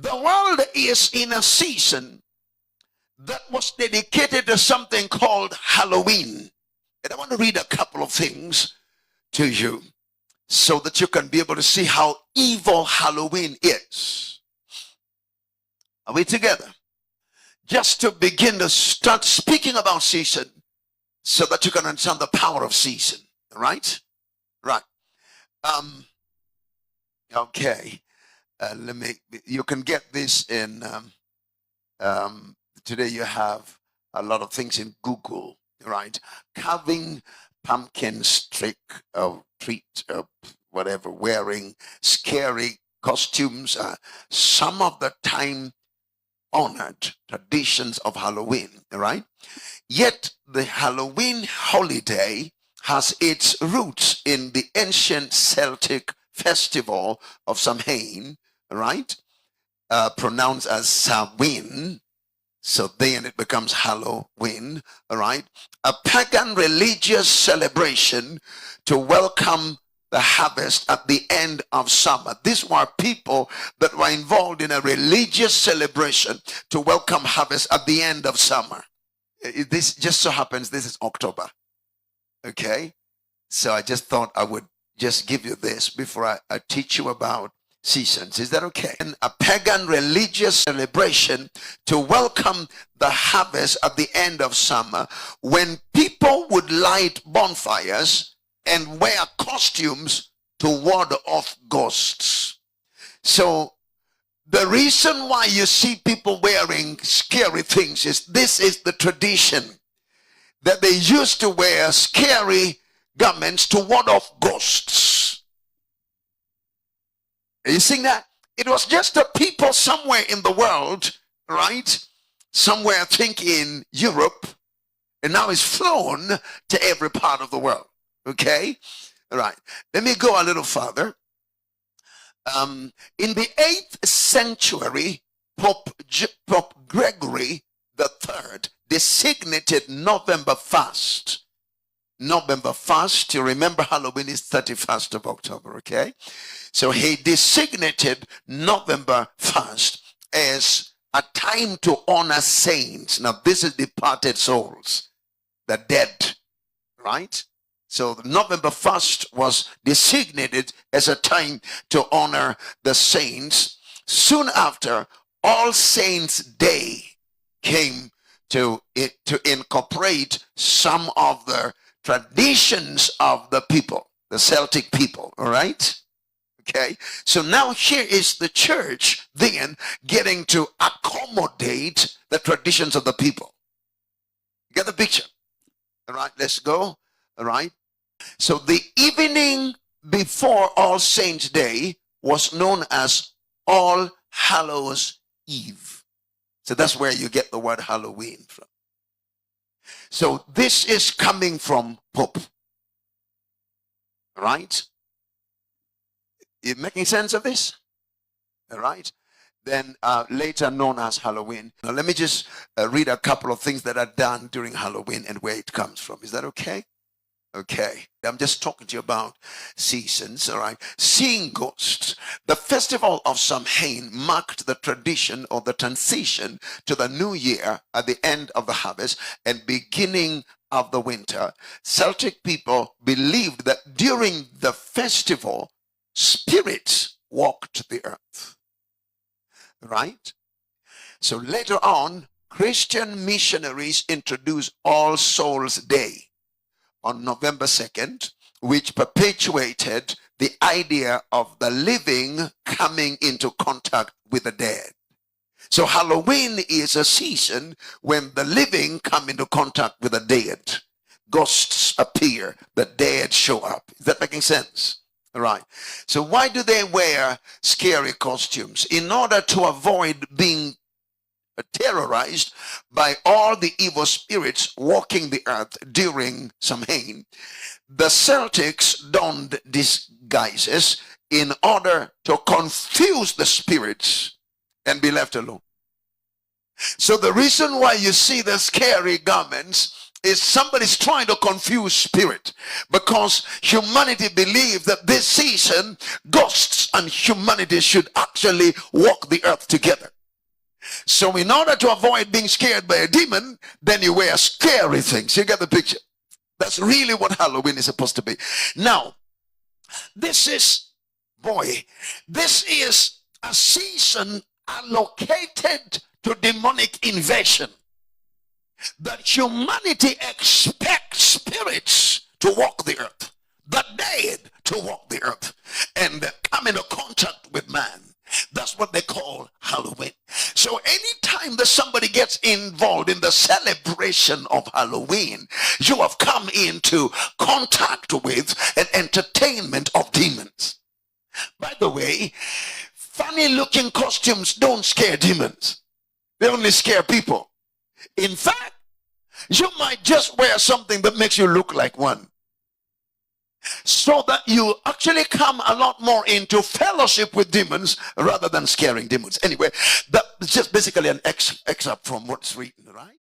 The world is in a season that was dedicated to something called Halloween. And I want to read a couple of things to you so that you can be able to see how evil Halloween is. Are we together? Just to begin to start speaking about season so that you can understand the power of season. Right? Right. Okay. You can get this in, today you have a lot of things in Google, right? Carving pumpkins, trick or treat, whatever, wearing scary costumes, some of the time honored traditions of Halloween, right? Yet the Halloween holiday has its roots in the ancient Celtic festival of Samhain, right? Pronounced as Samhain. So then it becomes Halloween, right? A pagan religious celebration to welcome the harvest at the end of summer. These were people that were involved in a religious celebration to welcome harvest at the end of summer. This just so happens this is October. Okay? So I just thought I would just give you this before I teach you about seasons. Is that okay? And a pagan religious celebration to welcome the harvest at the end of summer, when people would light bonfires and wear costumes to ward off ghosts. So the reason why you see people wearing scary things is this is the tradition that they used to wear scary garments to ward off ghosts. Are you seeing that? It was just the people somewhere in the world, right? Somewhere, I think in Europe, and now it's flown to every part of the world. Okay? All right. Let me go a little further. In the 8th century, Pope Gregory III designated November 1st. November 1st, you remember Halloween is 31st of October, okay? So he designated November 1st as a time to honor saints. Now this is departed souls, the dead, right? So November 1st was designated as a time to honor the saints. Soon after, All Saints' Day came to incorporate some of the traditions of the people, the Celtic people, all right? Okay, so now here is the church then getting to accommodate the traditions of the people. Get the picture? All right, let's go. All right. So the evening before All Saints' Day was known as All Hallows' Eve. So that's where you get the word Halloween from. So this is coming from Pope. All right? You making sense of this? All right. Then later known as Halloween. Now let me just read a couple of things that are done during Halloween and where it comes from. Is that okay? Okay. I'm just talking to you about seasons, all right? Seeing ghosts. The festival of Samhain marked the tradition or the transition to the new year at the end of the harvest and beginning of the winter. Celtic people believed that during the festival, spirits walked the earth. Right? So later on, Christian missionaries introduced All Souls Day on November 2nd, which perpetuated the idea of the living coming into contact with the dead. So Halloween is a season when the living come into contact with the dead. Ghosts appear, the dead show up. Is that making sense? All right. So why do they wear scary costumes? In order to avoid being terrorized by all the evil spirits walking the earth during Samhain, the Celtics donned disguises in order to confuse the spirits and be left alone. So the reason why you see the scary garments is somebody's trying to confuse spirit, because humanity believes that this season ghosts and humanity should actually walk the earth together. So in order to avoid being scared by a demon, then you wear scary things. You get the picture? That's really what Halloween is supposed to be. Now, this is a season allocated to demonic invasion, that humanity expects spirits to walk the earth, the dead to walk the earth, and come into contact with man. That's what they call Halloween. So anytime that somebody gets involved in the celebration of Halloween, you have come into contact with an entertainment of demons. By the way, funny looking costumes don't scare demons. They only scare people. In fact, you might just wear something that makes you look like one, so that you actually come a lot more into fellowship with demons rather than scaring demons. Anyway, that's just basically an excerpt from what's written, right?